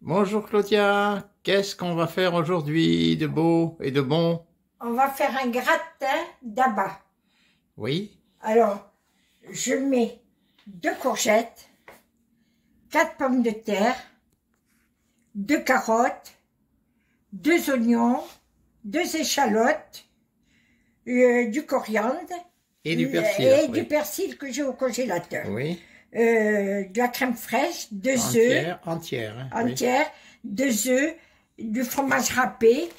Bonjour Claudia, qu'est-ce qu'on va faire aujourd'hui de beau et de bon? On va faire un gratin d'abats. Oui. Alors, je mets 2 courgettes, 4 pommes de terre, 2 carottes, 2 oignons, 2 échalotes, du coriandre Et du persil. et oui. du persil que j'ai au congélateur. Oui. De la crème fraîche, 2 œufs Entière. Hein, oui. entières, 2 œufs, du fromage râpé,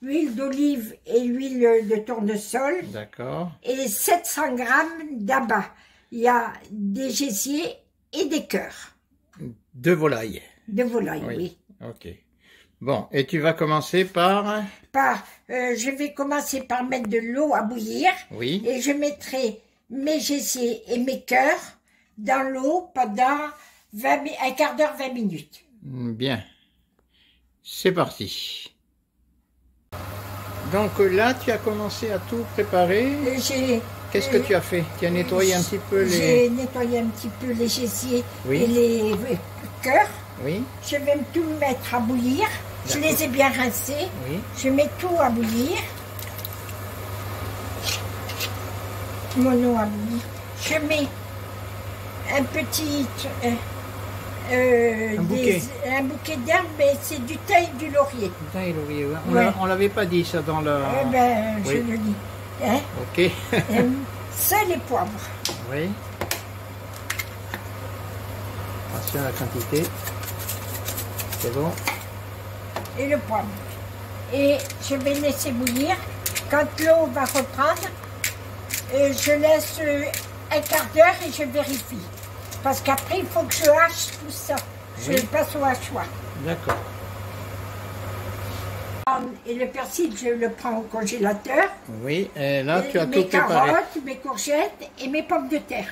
huile d'olive et l'huile de tournesol D'accord. et 700 grammes d'abats. Il y a des gésiers et des cœurs De volaille. de volaille, oui. Ok. Bon, et tu vas commencer par... Je vais commencer par mettre de l'eau à bouillir Oui. et je mettrai mes gésiers et mes cœurs dans l'eau pendant un quart d'heure, 20 minutes. Bien. C'est parti. Donc là, tu as commencé à tout préparer. Qu'est-ce que tu as fait? Tu as nettoyé un petit peu les... J'ai nettoyé un petit peu les gésiers Oui. et les cœurs. Oui. Je vais tout mettre à bouillir. Je les ai bien rincés. Oui. Je mets tout à bouillir. Mon eau à bouillir. Je mets un petit... un bouquet d'herbes, mais c'est du thym et du laurier. On l'avait pas dit ça dans le... Je le dis. Hein? Ok. Sel et poivre. Oui. Attention à la quantité. C'est bon. Et le poivre. Et je vais laisser bouillir. Quand l'eau va reprendre, je laisse un quart d'heure et je vérifie. Parce qu'après, il faut que je hache tout ça. Je passe au hachoir. D'accord. Et le persil, je le prends au congélateur. Oui, et là, tu as tout Mes préparé. carottes, mes courgettes et mes pommes de terre.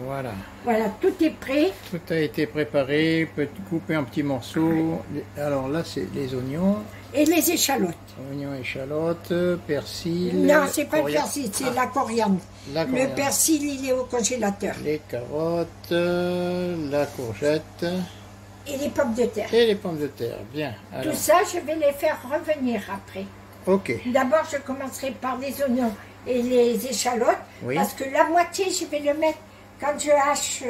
Voilà. Voilà, tout est prêt. Tout a été préparé, coupé en petits morceaux. Alors là, c'est les oignons. Et les échalotes. Oignons, échalotes, persil. Non, c'est pas le coriandre. persil, c'est la coriandre. La coriandre. Le persil, il est au congélateur. Les carottes, la courgette Et les pommes de terre. et les pommes de terre. Bien. Alors, Tout ça, je vais les faire revenir après. ok. D'abord, je commencerai par les oignons et les échalotes. Oui. Parce que la moitié, je vais le mettre, quand je hache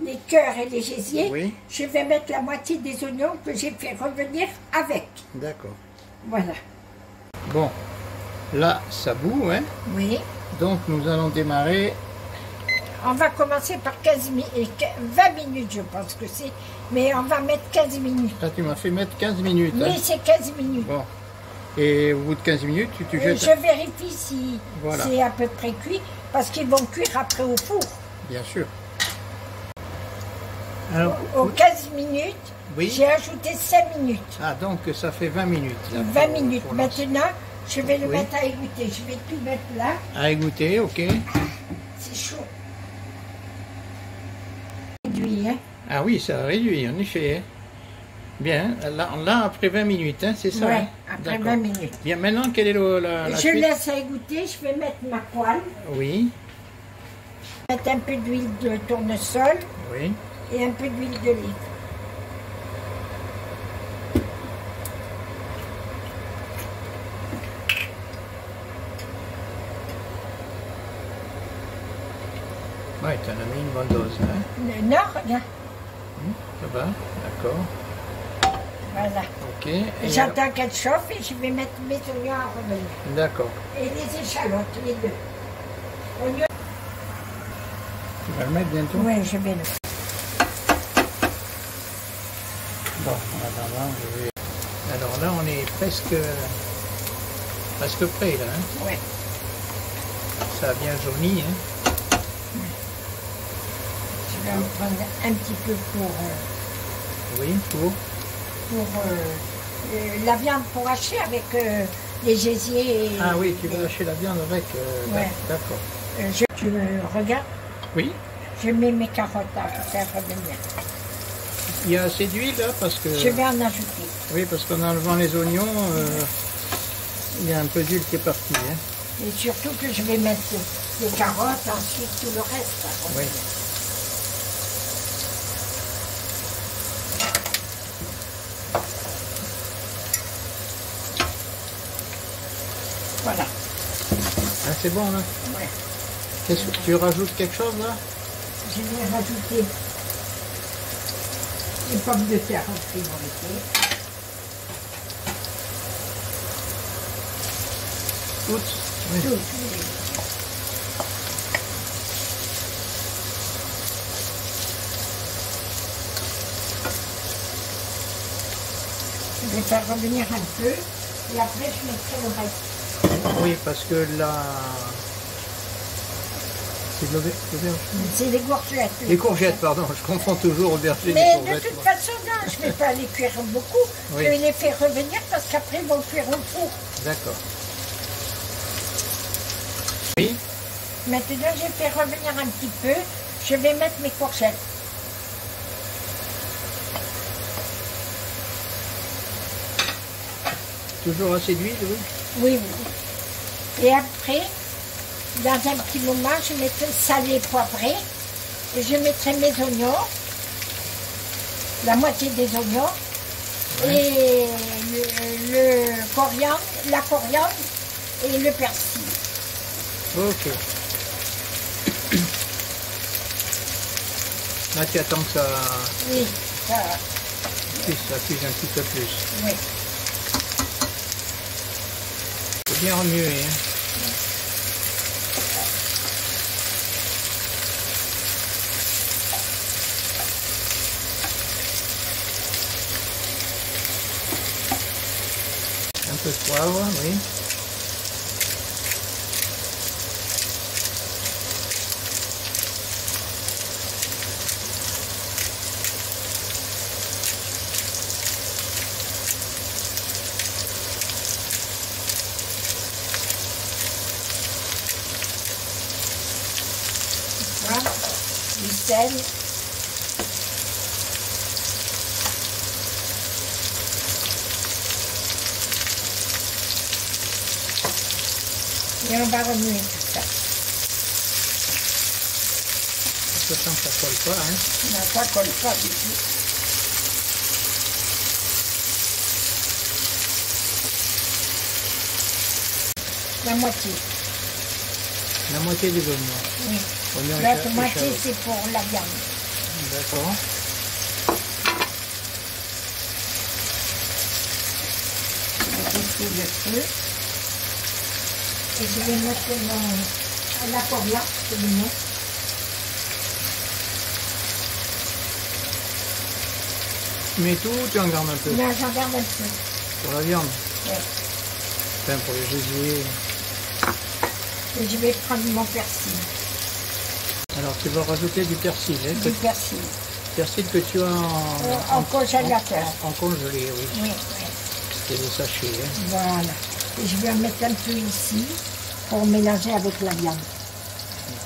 les cœurs et les gésiers, Oui. je vais mettre la moitié des oignons que j'ai fait revenir avec. D'accord. Voilà. Bon, là, ça bout, hein. Oui. Donc, nous allons démarrer. On va commencer par 20 minutes, je pense que c'est. Mais on va mettre 15 minutes. Là, tu m'as fait mettre 15 minutes. Hein. Oui, c'est 15 minutes. Bon. Et au bout de 15 minutes, tu jettes... Je vérifie si Voilà. c'est à peu près cuit, parce qu'ils vont cuire après au four. Bien sûr. Alors, Aux 15 minutes, oui. j'ai ajouté 5 minutes. Ah, donc ça fait 20 minutes. Là, 20 pour- minutes. pour lancer. Maintenant, je vais le Oui. mettre à égoutter. Je vais tout mettre là. À égoutter, ok. C'est chaud. Réduit, hein. Ah oui, ça réduit, en effet. Hein. Bien, là, après 20 minutes, hein, c'est ça? Ouais, hein? après D'accord. 20 minutes. Bien, maintenant, quelle est la Je suite? laisse à égoutter. Je vais mettre ma poêle. Oui, Mettre un peu d'huile de tournesol oui. et un peu d'huile d'olive. Ouais, tu en as mis une bonne dose, hein? Non, regarde. Ça va, d'accord. Voilà. Ok. Et J'attends qu'elle chauffe et je vais mettre mes oignons à revenir. alors- D'accord. Et les échalotes, les deux. Oignons. Tu vas le mettre bientôt? Oui, je vais le. Bon, en attendant, je vais... Alors là, on est presque prêt, là. Hein? Oui. Ça a bien jauni, hein? Je vais en prendre un petit peu pour Oui, pour... la viande pour hacher avec les gésiers. Et Ah oui, tu vas lâcher la viande avec... Ouais. D'accord. Tu regardes, Oui. je mets mes carottes à faire revenir. Il y a assez d'huile, là, parce que... Je vais en ajouter. Oui, parce qu'en enlevant les oignons, il y a un peu d'huile qui est partie, hein? Et surtout que je vais mettre les carottes, ensuite tout le reste. Oui. Voilà. Ah, c'est bon là. Ouais. Qu'est-ce que tu rajoutes quelque chose là? Je vais rajouter les pommes de terre en priorité. Toutes? Oui. Toutes. Je vais faire revenir un peu et après je mettrai le reste. Oui, parce que là... C'est de l'aubergine. C'est les courgettes. Les courgettes, pardon, je confonds toujours aubergine et Mais courgettes. de toute façon, non, je ne vais pas les cuire beaucoup. Oui. Je vais les faire revenir parce qu'après ils vont cuire au four. D'accord. Oui. Maintenant, je vais faire revenir un petit peu. Je vais mettre mes courgettes. Toujours assez d'huile, oui. Oui, oui. Et après, dans un petit moment, je mettrai salé, poivré. Et je mettrai mes oignons, la moitié des oignons, et le coriandre, la coriandre et le persil. Ok. Là, tu attends que ça Oui, ça, cuise un petit peu plus. oui. C'est bien remuer, hein. Un peu de poivre, oui. Voilà, du sel. Et on va remuer tout ça. Je sens que ça colle pas, hein. Non, ça ne colle pas du tout. La moitié. La moitié des oignons. Oui. Oignons La et moitié, échalotes. c'est pour la viande. D'accord. Je vais baisser le feu. Et je vais mettre la coriandre, je vais mettre. Tu mets tout ou tu en gardes un peu? Là, j'en garde un peu. Pour la viande? Ouais. Enfin, pour le gésier. Et je vais prendre mon persil. Alors, tu vas rajouter du persil, hein, Du persil. persil que tu as En congélateur. en congelé, oui. Oui, oui. C'est des sachets, hein. Voilà. Et je vais en mettre un peu ici pour mélanger avec la viande.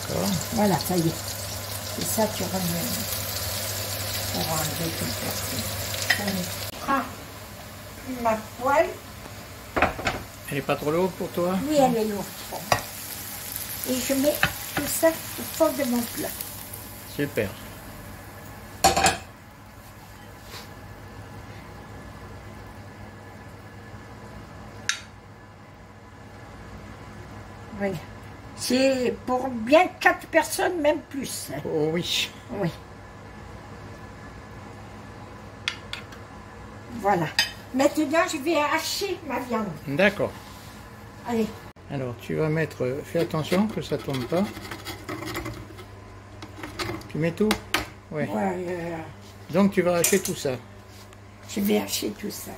D'accord. Voilà, ça y est. Et ça, tu remets pour enlever tout le persil. Je prends ma poêle. Elle est pas trop lourde pour toi? Oui, elle est lourde pour moi. Et je mets tout ça au fond de mon plat. Super. Oui. C'est pour bien 4 personnes, même plus. Oh oui. Oui. Voilà. Maintenant, je vais hacher ma viande. D'accord. Allez. Alors, tu vas mettre... Fais attention que ça tombe pas. Tu mets tout? Oui. Voilà. Donc, tu vas hacher tout ça. Je vais hacher tout ça.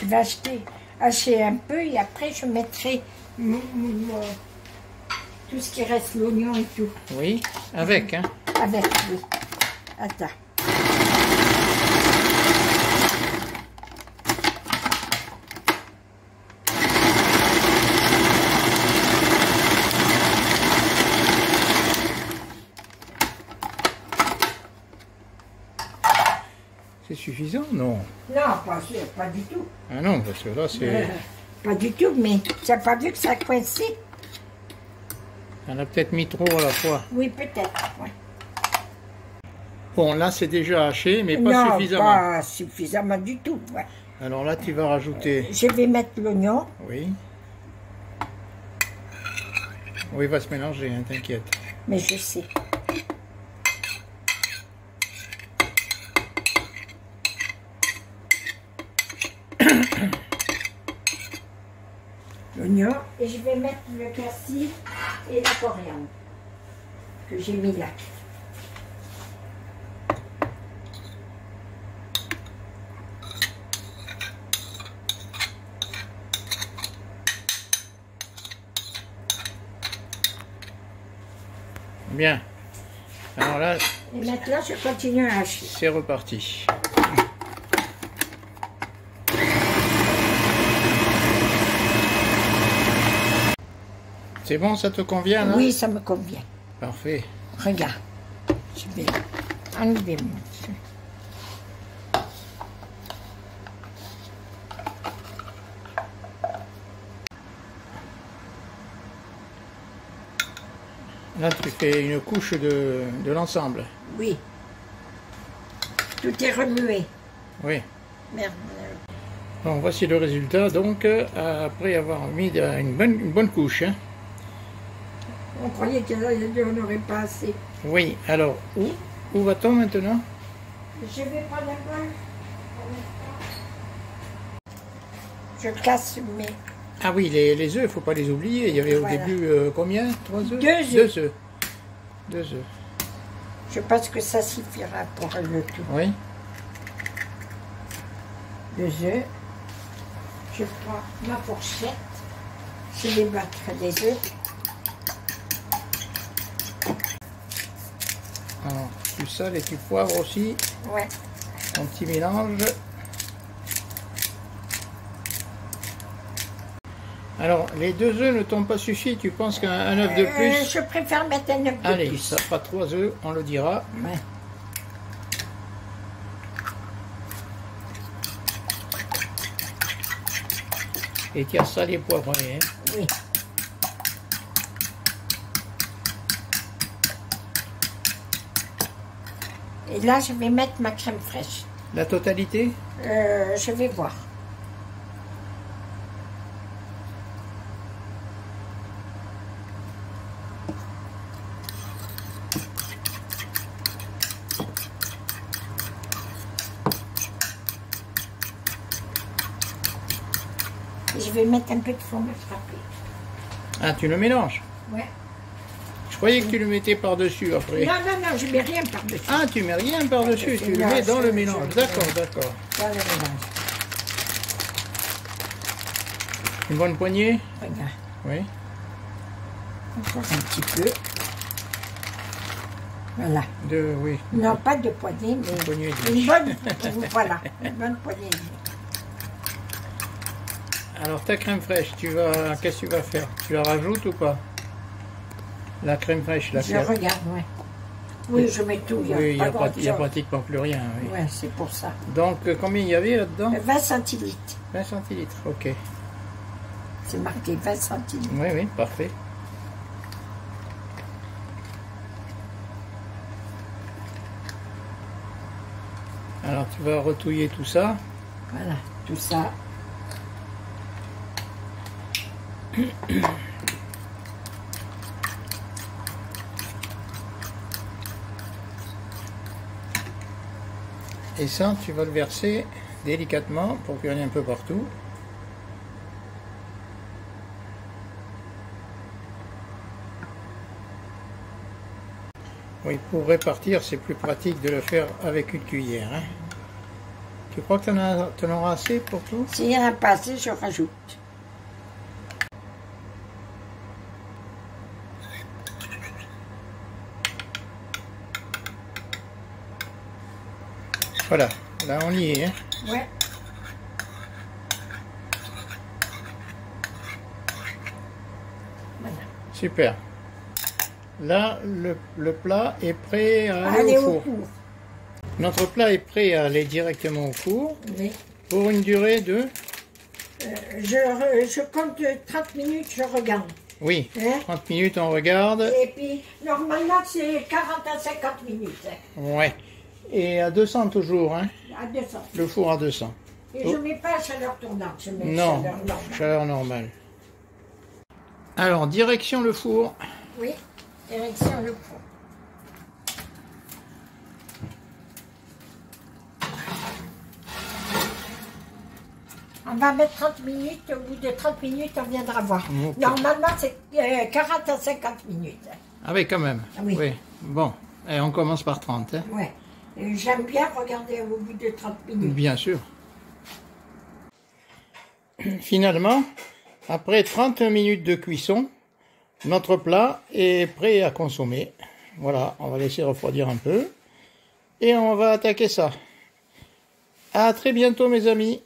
Je vais hacher un peu et après je mettrai tout ce qui reste, l'oignon et tout. Oui, avec, hein? Avec, oui. Attends. C'est suffisant? Non. Non, pas du tout. Ah non, parce que là, c'est... Pas du tout, mais tu n'as pas vu que ça a coincé? On a peut-être mis trop à la fois. Oui, peut-être. Ouais. Bon, là, c'est déjà haché, mais pas non, suffisamment. pas suffisamment du tout. Ouais. Alors là, tu vas rajouter... Je vais mettre l'oignon. Oui. Oui, il va se mélanger, hein, t'inquiète. Mais je sais. L'oignon. Et je vais mettre le persil et la coriandre que j'ai mis là. Bien. Alors là... Et maintenant, je continue à hacher. C'est reparti. C'est bon, ça te convient, là? Oui, ça me convient. Parfait. Regarde, je vais enlever mon... Là, tu fais une couche de l'ensemble. Oui. Tout est remué. Oui. Merde. Bon, voici le résultat, donc, après avoir mis une bonne couche. Hein. On croyait qu'il n'y en aurait pas assez. Oui, alors, où va-t-on maintenant? Je vais prendre un bol. Je casse mes... Ah oui, les œufs, il ne faut pas les oublier. Il y avait au début combien? 3 œufs? 2 œufs. 2 œufs. 2 œufs. Je pense que ça suffira pour le tout. Oui. 2 œufs. Je prends ma fourchette. Je vais battre des œufs. Alors, tu sales et tu poivres aussi. Ouais. Un petit mélange. Alors, les 2 œufs ne t'ont pas suffi, tu penses qu'un œuf de plus? Je préfère mettre un œuf de plus. Allez, ça fera 3 œufs, on le dira. Ouais. Et tu as salé poivré, hein? Oui. Et là, je vais mettre ma crème fraîche. La totalité? Je vais voir. Et je vais mettre un peu de fromage râpé. Ah, tu le mélanges? Ouais. Je croyais que tu le mettais par-dessus après. Non, non, non, je mets rien par-dessus. Ah, tu mets rien par-dessus, tu le mets dans le mélange. D'accord, d'accord. Dans le mélange. Une bonne poignée? Regarde. Oui. Encore un petit peu. Voilà. Oui. Non, pas de poignée, mais une bonne, voilà, une bonne poignée. Alors ta crème fraîche, qu'est-ce que tu vas faire? Tu la rajoutes ou pas? La crème fraîche, Je regarde, ouais. Oui, je mets tout. Il n'y a pratiquement plus rien. Oui. Ouais, c'est pour ça. Donc combien il y avait là-dedans? 20 centilitres. 20 centilitres, ok. C'est marqué 20 centilitres. Oui, oui, parfait. Alors tu vas retouiller tout ça. Voilà, tout ça. Et ça, tu vas le verser délicatement pour qu'il y en ait un peu partout. Oui, pour répartir, c'est plus pratique de le faire avec une cuillère. Hein. Tu crois que tu en auras assez pour tout? S'il n'y en a pas assez, je rajoute. Voilà, là on y est. Hein. Ouais. Voilà. Super. Là, le plat est prêt à aller aller au au four. Notre plat est prêt à aller directement au four. Oui. Pour une durée de... Je compte 30 minutes, je regarde. Oui, Hein? 30 minutes on regarde. Et puis, normalement, c'est 40 à 50 minutes. Hein. Ouais. Et à 200 toujours, hein? À 200. Le four à 200. Et je ne mets pas à chaleur tournante, je mets Non, chaleur normale. chaleur normale. Alors, direction le four. Oui, direction le four. On va mettre 30 minutes, au bout de 30 minutes, on viendra voir. Okay. Normalement, c'est 40 à 50 minutes. Ah oui, quand même. Oui. Bon, et on commence par 30. Hein. Ouais. J'aime bien regarder au bout de 30 minutes. Bien sûr. Finalement, après 30 minutes de cuisson, notre plat est prêt à consommer. Voilà, on va laisser refroidir un peu. Et on va attaquer ça. À très bientôt mes amis.